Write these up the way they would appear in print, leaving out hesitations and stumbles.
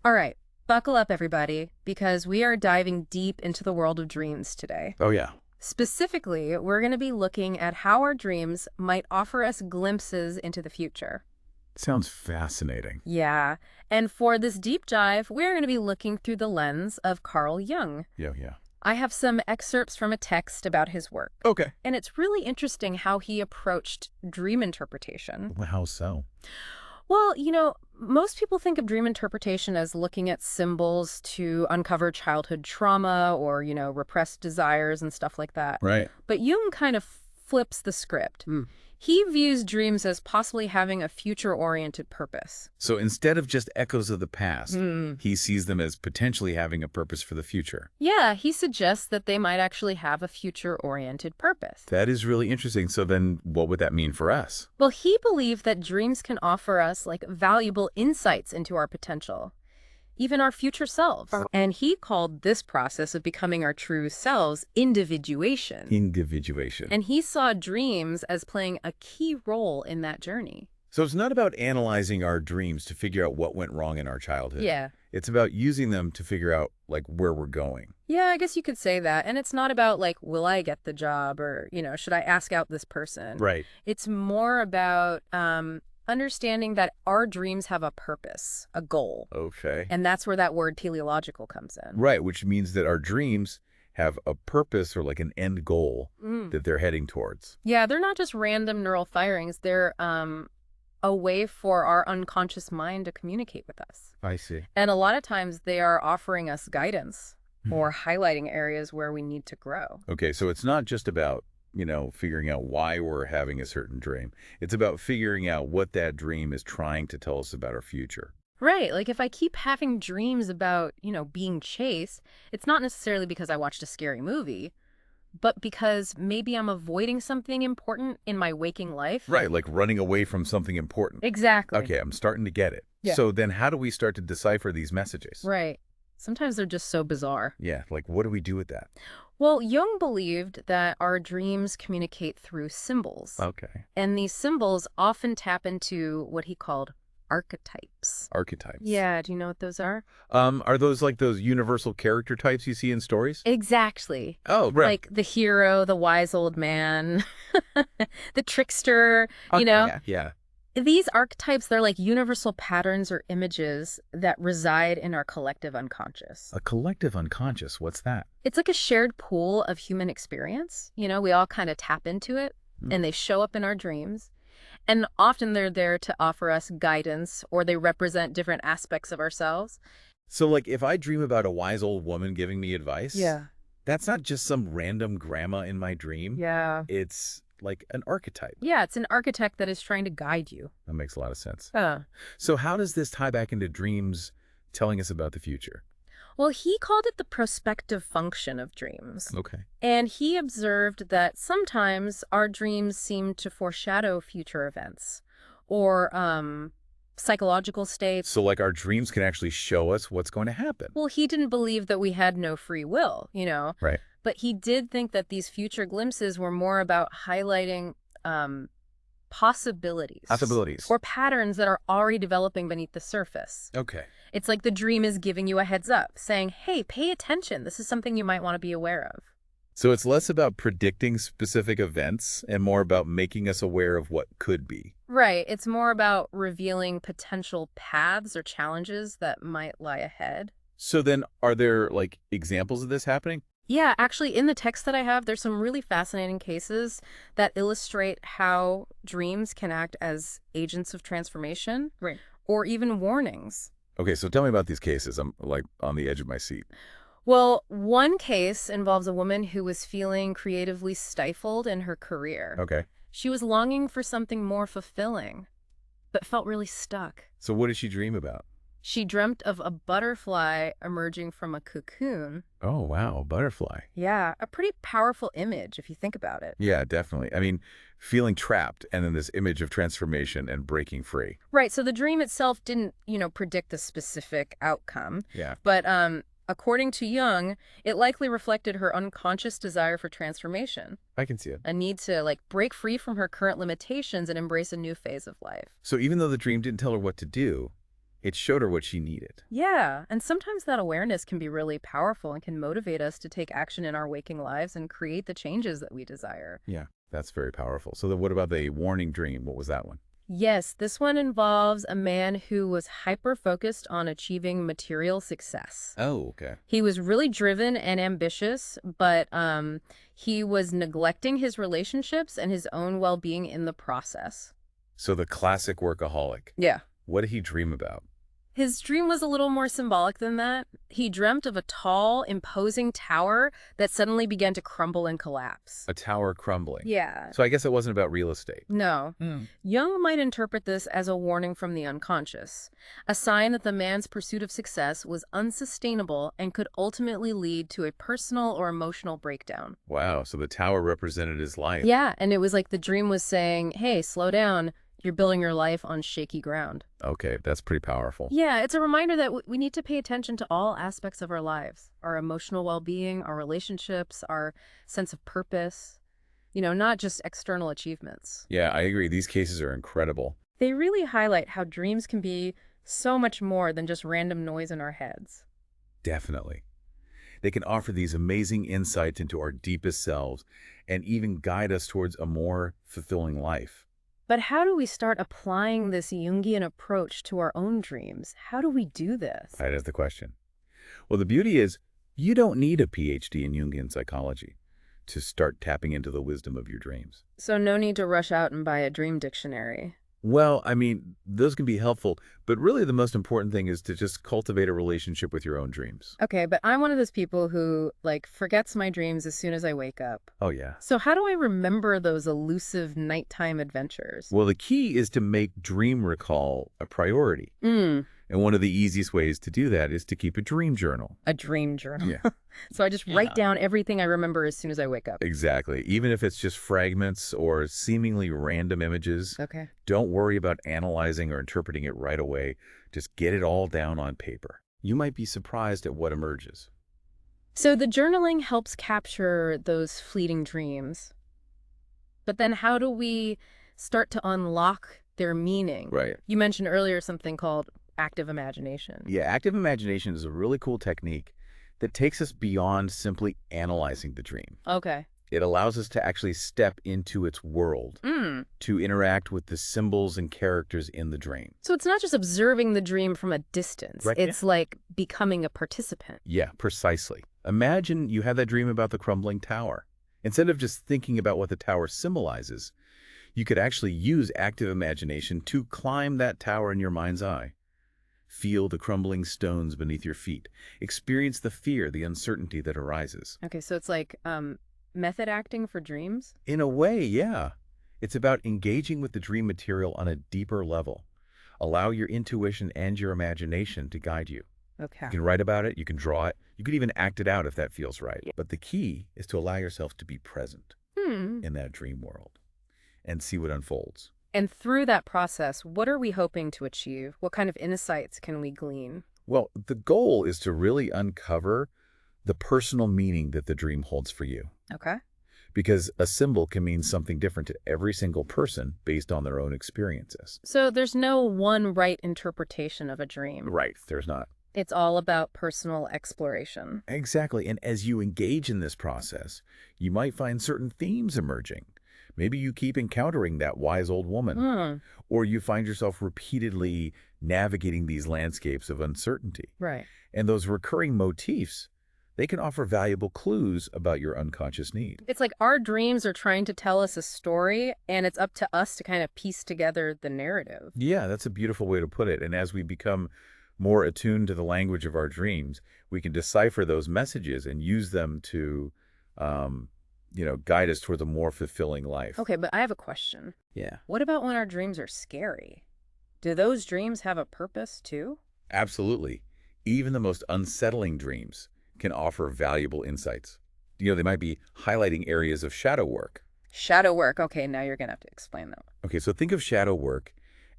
All right, buckle up, everybody, because we are diving deep into the world of dreams today. Oh, yeah. Specifically, we're going to be looking at how our dreams might offer us glimpses into the future. Sounds fascinating. Yeah, and for this deep dive, we're going to be looking through the lens of Carl Jung. Yeah, yeah. I have some excerpts from a text about his work, Okay. and it's really interesting how he approached dream interpretation. Well, how so? Well, most people think of dream interpretation as looking at symbols to uncover childhood trauma or, repressed desires and stuff like that. Right. But Jung kind of flips the script. He views dreams as possibly having a future-oriented purpose. So instead of just echoes of the past, Hmm. he sees them as potentially having a purpose for the future. Yeah, he suggests that they might actually have a future-oriented purpose. That is really interesting. So then what would that mean for us? Well, he believed that dreams can offer us valuable insights into our potential, even our future selves. And he called this process of becoming our true selves individuation. Individuation. And he saw dreams as playing a key role in that journey. So it's not about analyzing our dreams to figure out what went wrong in our childhood. Yeah. It's about using them to figure out, where we're going. Yeah, I guess you could say that. And it's not about, will I get the job or, should I ask out this person? Right. It's more about understanding that our dreams have a purpose, a goal. Okay. And that's where that word teleological comes in. Right, which means that our dreams have a purpose or an end goal that they're heading towards. Yeah, they're not just random neural firings. They're a way for our unconscious mind to communicate with us. I see. And a lot of times they are offering us guidance or highlighting areas where we need to grow. Okay, so it's not just about, figuring out why we're having a certain dream. It's about figuring out what that dream is trying to tell us about our future. Right. If I keep having dreams about, being chased, it's not necessarily because I watched a scary movie, but because maybe I'm avoiding something important in my waking life. Right, like running away from something important. Exactly. Okay, I'm starting to get it. Yeah. So then how do we start to decipher these messages? Right. Sometimes they're just so bizarre. Yeah, what do we do with that? Well, Jung believed that our dreams communicate through symbols. Okay. And these symbols often tap into what he called archetypes. Archetypes. Yeah, do you know what those are? Are those those universal character types you see in stories? Exactly. Oh, right. Like the hero, the wise old man, the trickster, Okay, Yeah. These archetypes, they're like universal patterns or images that reside in our collective unconscious. A collective unconscious, what's that? It's like a shared pool of human experience. We all kind of tap into it, and they show up in our dreams. And often they're there to offer us guidance, or they represent different aspects of ourselves. So if I dream about a wise old woman giving me advice, that's not just some random grandma in my dream. Yeah. It's like an archetype. Yeah, it's an architect that is trying to guide you. That makes a lot of sense. Uh, So how does this tie back into dreams telling us about the future? well, he called it the prospective function of dreams. Okay. And he observed that sometimes our dreams seem to foreshadow future events or psychological states. So our dreams can actually show us what's going to happen. Well, he didn't believe that we had no free will, Right. But he did think that these future glimpses were more about highlighting possibilities. Possibilities. Or patterns that are already developing beneath the surface. Okay. It's like the dream is giving you a heads up, saying, hey, pay attention. This is something you might want to be aware of. So it's less about predicting specific events and more about making us aware of what could be. Right. It's more about revealing potential paths or challenges that might lie ahead. So then are there examples of this happening? Yeah, actually, in the text that I have, there's some really fascinating cases that illustrate how dreams can act as agents of transformation. Right. Or even warnings. Okay, so tell me about these cases. I'm on the edge of my seat. Well, one case involves a woman who was feeling creatively stifled in her career. Okay. She was longing for something more fulfilling, but felt really stuck. So what did she dream about? She dreamt of a butterfly emerging from a cocoon. Oh, wow, butterfly. Yeah, a pretty powerful image if you think about it. Yeah, definitely. I mean, feeling trapped and then this image of transformation and breaking free. Right, so the dream itself didn't, predict a specific outcome. Yeah. But according to Jung, it likely reflected her unconscious desire for transformation. I can see it. A need to, break free from her current limitations and embrace a new phase of life. So even though the dream didn't tell her what to do, It showed her what she needed. Yeah, and sometimes that awareness can be really powerful and can motivate us to take action in our waking lives and create the changes that we desire. Yeah, that's very powerful. So what about the warning dream? What was that one? Yes, this one involves a man who was hyper-focused on achieving material success. Oh, okay. He was really driven and ambitious, but he was neglecting his relationships and his own well-being in the process. So the classic workaholic. Yeah. What did he dream about? His dream was a little more symbolic than that. He dreamt of a tall, imposing tower that suddenly began to crumble and collapse. A tower crumbling. Yeah. So I guess it wasn't about real estate. No. Jung might interpret this as a warning from the unconscious, a sign that the man's pursuit of success was unsustainable and could ultimately lead to a personal or emotional breakdown. Wow, so the tower represented his life. Yeah, and it was like the dream was saying, hey, slow down. You're building your life on shaky ground. Okay, that's pretty powerful. Yeah, it's a reminder that we need to pay attention to all aspects of our lives, our emotional well-being, our relationships, our sense of purpose, not just external achievements. Yeah, I agree. These cases are incredible. They really highlight how dreams can be so much more than just random noise in our heads. Definitely. They can offer these amazing insights into our deepest selves and even guide us towards a more fulfilling life. But how do we start applying this Jungian approach to our own dreams? How do we do this? That is the question. Well, the beauty is you don't need a PhD in Jungian psychology to start tapping into the wisdom of your dreams. So no need to rush out and buy a dream dictionary. Well, I mean, those can be helpful, but really the most important thing is to just cultivate a relationship with your own dreams. Okay, but I'm one of those people who, forgets my dreams as soon as I wake up. Oh, yeah. So how do I remember those elusive nighttime adventures? Well, the key is to make dream recall a priority. And one of the easiest ways to do that is to keep a dream journal. A dream journal. Yeah. So I just write down everything I remember as soon as I wake up. Exactly. Even if it's just fragments or seemingly random images. Okay. Don't worry about analyzing or interpreting it right away. Just get it all down on paper. You might be surprised at what emerges. So the journaling helps capture those fleeting dreams. But then how do we start to unlock their meaning? Right. You mentioned earlier something called active imagination. Yeah, active imagination is a really cool technique that takes us beyond simply analyzing the dream. Okay. It allows us to actually step into its world, to interact with the symbols and characters in the dream. So it's not just observing the dream from a distance. Right, It's like becoming a participant. Yeah, precisely. Imagine you had that dream about the crumbling tower. Instead of just thinking about what the tower symbolizes, you could actually use active imagination to climb that tower in your mind's eye. Feel the crumbling stones beneath your feet. Experience the fear, the uncertainty that arises. Okay, so it's like method acting for dreams? In a way, yeah. It's about engaging with the dream material on a deeper level. Allow your intuition and your imagination to guide you. Okay. You can write about it, you can draw it, you could even act it out if that feels right. But the key is to allow yourself to be present in that dream world and see what unfolds. And through that process, what are we hoping to achieve? What kind of insights can we glean? Well, the goal is to really uncover the personal meaning that the dream holds for you. Okay. Because a symbol can mean something different to every single person based on their own experiences. So there's no one right interpretation of a dream. Right, there's not. It's all about personal exploration. Exactly, and as you engage in this process, you might find certain themes emerging. Maybe you keep encountering that wise old woman, or you find yourself repeatedly navigating these landscapes of uncertainty. Right. And those recurring motifs, they can offer valuable clues about your unconscious need. It's like our dreams are trying to tell us a story, and it's up to us to kind of piece together the narrative. Yeah, that's a beautiful way to put it. And as we become more attuned to the language of our dreams, we can decipher those messages and use them to guide us towards a more fulfilling life. Okay, but I have a question. Yeah. What about when our dreams are scary? Do those dreams have a purpose too? Absolutely. Even the most unsettling dreams can offer valuable insights. They might be highlighting areas of shadow work. Shadow work. Okay, now you're going to have to explain that. Okay, so think of shadow work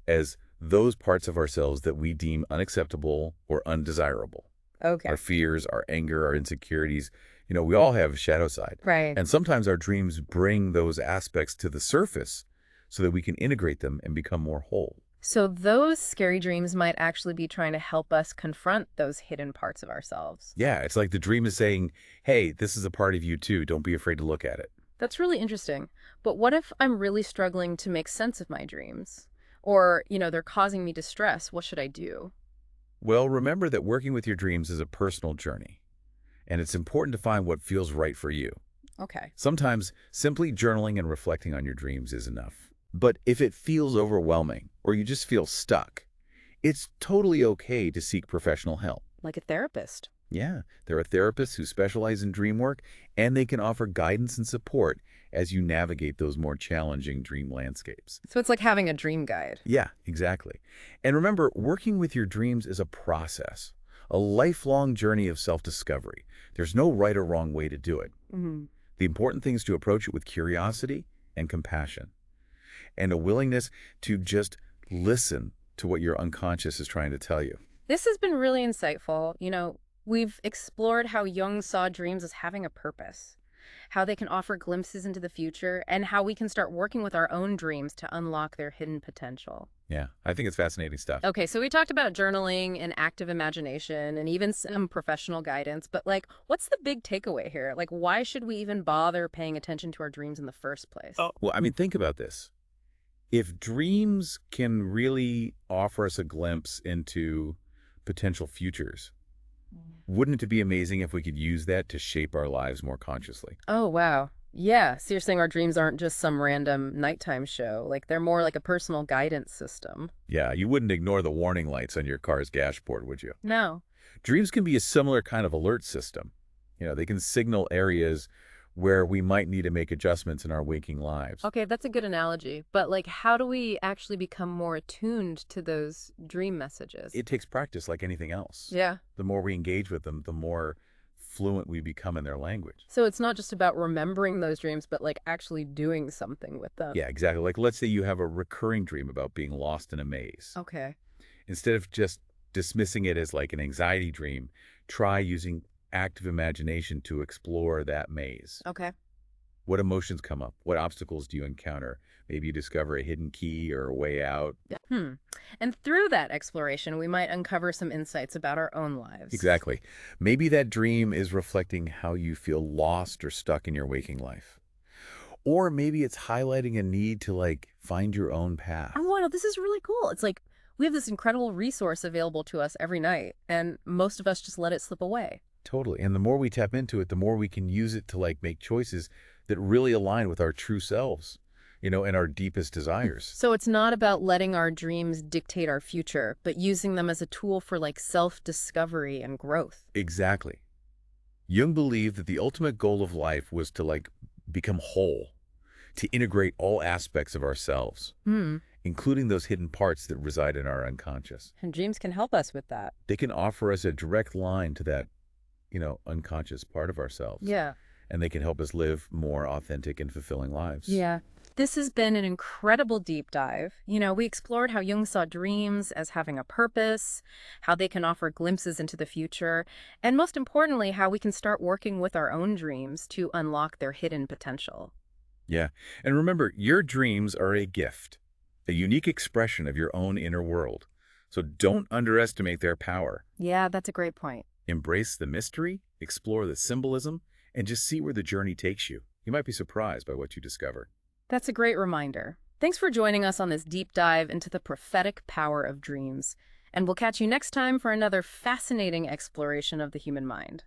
as those parts of ourselves that we deem unacceptable or undesirable. Okay. Our fears, our anger, our insecurities. We all have a shadow side. Right. And sometimes our dreams bring those aspects to the surface so that we can integrate them and become more whole. So those scary dreams might actually be trying to help us confront those hidden parts of ourselves. Yeah, it's like the dream is saying, hey, this is a part of you too. Don't be afraid to look at it. That's really interesting. But what if I'm really struggling to make sense of my dreams? Or, they're causing me distress. What should I do? Well, remember that working with your dreams is a personal journey, and it's important to find what feels right for you. Okay. Sometimes simply journaling and reflecting on your dreams is enough. But if it feels overwhelming or you just feel stuck, it's totally okay to seek professional help. Like a therapist. Yeah, there are therapists who specialize in dream work, and they can offer guidance and support as you navigate those more challenging dream landscapes. So it's like having a dream guide. Yeah, exactly. And remember, working with your dreams is a process, a lifelong journey of self-discovery. There's no right or wrong way to do it. Hmm. The important thing is to approach it with curiosity and compassion, and a willingness to just listen to what your unconscious is trying to tell you. This has been really insightful. We've explored how Jung saw dreams as having a purpose, how they can offer glimpses into the future, and how we can start working with our own dreams to unlock their hidden potential. Yeah, I think it's fascinating stuff. Okay, so we talked about journaling and active imagination and even some professional guidance, but what's the big takeaway here? Why should we even bother paying attention to our dreams in the first place? Well, I mean, think about this. If dreams can really offer us a glimpse into potential futures, wouldn't it be amazing if we could use that to shape our lives more consciously? Oh, wow. Yeah, so you're saying our dreams aren't just some random nighttime show. They're more like a personal guidance system. Yeah, you wouldn't ignore the warning lights on your car's dashboard, would you? No. Dreams can be a similar kind of alert system. They can signal areas where we might need to make adjustments in our waking lives. Okay, that's a good analogy. But how do we actually become more attuned to those dream messages? It takes practice like anything else. Yeah. The more we engage with them, the more fluent we become in their language. So it's not just about remembering those dreams, but actually doing something with them. Yeah, exactly. Like let's say you have a recurring dream about being lost in a maze. Okay. Instead of just dismissing it as like an anxiety dream, try using active imagination to explore that maze. Okay. What emotions come up? What obstacles do you encounter? Maybe you discover a hidden key or a way out. Yeah. And through that exploration, we might uncover some insights about our own lives. Exactly. Maybe that dream is reflecting how you feel lost or stuck in your waking life. Or maybe it's highlighting a need to find your own path. Oh, wow, this is really cool. It's like we have this incredible resource available to us every night, and most of us just let it slip away. Totally. And the more we tap into it, the more we can use it to make choices that really align with our true selves, and our deepest desires. So it's not about letting our dreams dictate our future, but using them as a tool for self-discovery and growth. Exactly. Jung believed that the ultimate goal of life was to become whole, to integrate all aspects of ourselves, including those hidden parts that reside in our unconscious. And dreams can help us with that. They can offer us a direct line to that unconscious part of ourselves. Yeah. And they can help us live more authentic and fulfilling lives. Yeah. This has been an incredible deep dive. We explored how Jung saw dreams as having a purpose, how they can offer glimpses into the future, and most importantly, how we can start working with our own dreams to unlock their hidden potential. Yeah. And remember, your dreams are a gift, a unique expression of your own inner world. So don't underestimate their power. Yeah, that's a great point. Embrace the mystery, explore the symbolism, and just see where the journey takes you. You might be surprised by what you discover. That's a great reminder. Thanks for joining us on this deep dive into the prophetic power of dreams. And we'll catch you next time for another fascinating exploration of the human mind.